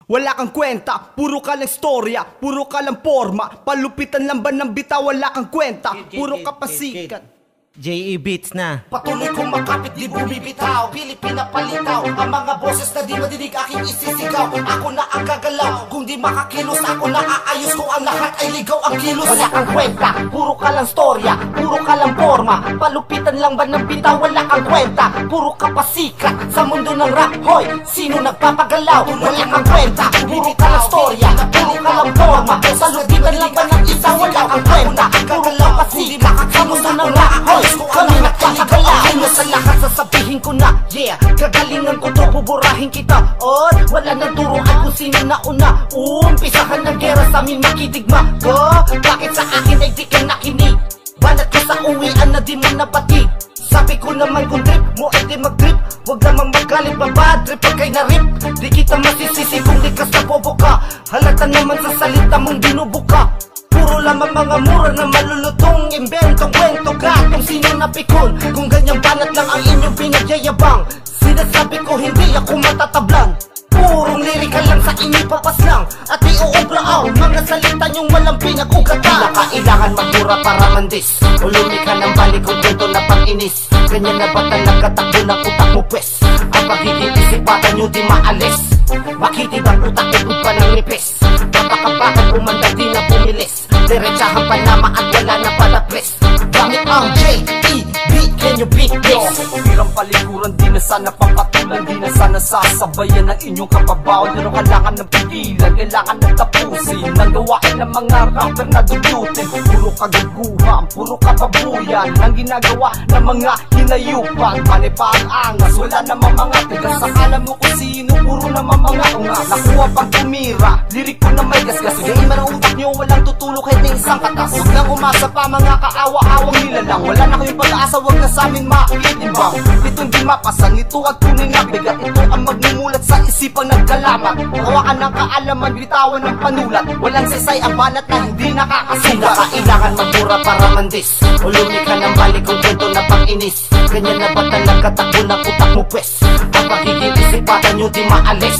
Wala kang kwenta, puro ka lang storya, puro ka lang forma, palupitan lang ba ng bitaw, wala kang kwenta, puro ka pasikat. J.E. Beats na. Patuloy kong makapit, di bumibitaw, pilit pinapalitaw, ang mga boses na di madinig aking isisigaw. Ako na ang gagalaw, kung di makakilos ako na aayos ko ang lahat ay ligaw ang kilos. Wala kang kwenta, puro ka lang storya, puro ka lang forma, palupitan lang ba ng bitaw, wala kang kwenta, puro ka pasikat sa mundo ng rap. Hoy, sino nagpapagalaw? Wala kang kwenta, puro ka lang storya, puro ka lang forma, palupitan lang ba ng bitaw, wala kang kwenta, puro ka pasikat sa mundo ng rap. Hoy, kami nagpapagalaw, ano sa lahat sasabihin ko na, yeah, kagalingan ko to, buburahin kita. Or, wala nang turuan kung sino na una, umpisahan ng gera sa amin makidigma. Go, bakit sa akin ay di ka nakinig? Banat ko sa uwian na di mo napatid. Sabi ko naman kung trip mo ay di mag-trip, huwag namang magalit, babad trip pag kay na-rip. Di kita masisisi kung di ka sa bobo ka, halata naman sa salita mong binubuka. Puro lamang mga mura na malulutong inventong kwento ka kung sino napikon. Kung ganyang banat lang ang inyong pinagyayabang, sinasabi ko hindi ako matatablan. Purong lirikal lang sa inipapas lang at iuubra ang mga salita niyong walang pinag-ugatan. Kailangan magmura para mandis, ulumi ka ng balik kung dito na pang-inis. Ganyan na ba talaga takbo ng utak mo pwes? Ang pagiging isipatan nyo di maalis, makitid ang utak ko pa ng nipis. Kapakabakan umanda di na pumilis, diretsahan pa nama at wala na pala press. Gamit ang J.E.B, can you beat this? Pirang palikuran, di na sana papatulan, di na sana sasabayan ng inyong kapabawan. Pero kailangan ng pigilan, kailangan ng tapusin ang gawain ng mga rapper na dulutin. Puro kagaguhan, puro kababuyan ang ginagawa ng mga hinayupan. Mali pa ang angas, wala namang mga tigas. Akala mo kung sino, puro namang mga ungas. Nakuha pang tumira, lirik ko na may gasgas. Gain man ang utak nyo, walang tutulog kahit na isang katas. Huwag nang umasa pa mga kaawa-awang nilalang. Wala na kayong pag-asa, huwag na sa amin makikitibang. Itong di mapasan, ito at tunay na bigat. Ito ang magmumulat sa isipang nagkalamat. Hawakan ng kaalaman, bitawan ng panulat. Walang sisay ang banat na hindi nakakasulat. Kailangan magmura para mandis, ulumi ka ng balik kung dito na pang-inis. Ganyan na ba talaga takbo ng utak mo pwes? Ang pagiging isipatan nyo di maalis,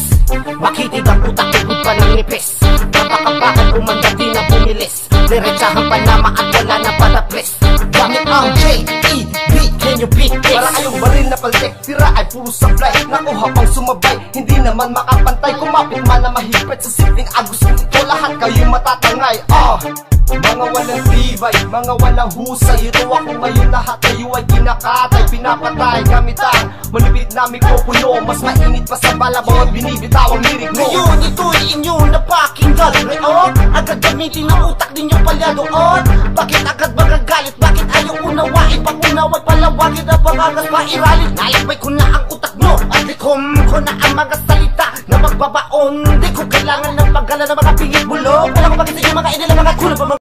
makitid ang utak ko pa ng nipis. Kapakabakan umanda di na pumilis, diretsahan pa nama at wala na pala press. Gamit ang J.E.B, can you beat this? Para kayong baril na paltek, tira ay puro sablay. Naku habang sumabay, hindi naman makapantay. Kumapit man na mahipit sa simpleng agos. Ito lahat kayong matatangay. Mga walang tibay, mga walang husay. Ito ako ngayon, lahat kayo ay kinakatay, pinapatay gamit ang malupit na mikropono. Mas mainit pa sa bala, bawat binibitawang lirik mo. Ngayon ito'y inyong napakinggan. Reot, agad gamitin ang utak ninyo palyadoon. Bakit agad magagalit? Bakit ayaw unawain? Pag unawat palawagin na pangagas mairalit. Nalakbay ko na ang utak nyo at likom ko na ang mga salita na magbabaon. Di ko kailangan ng paggala ng mga pingit bulog. Alam ko bakit sa inyo mga inila mga kulo pa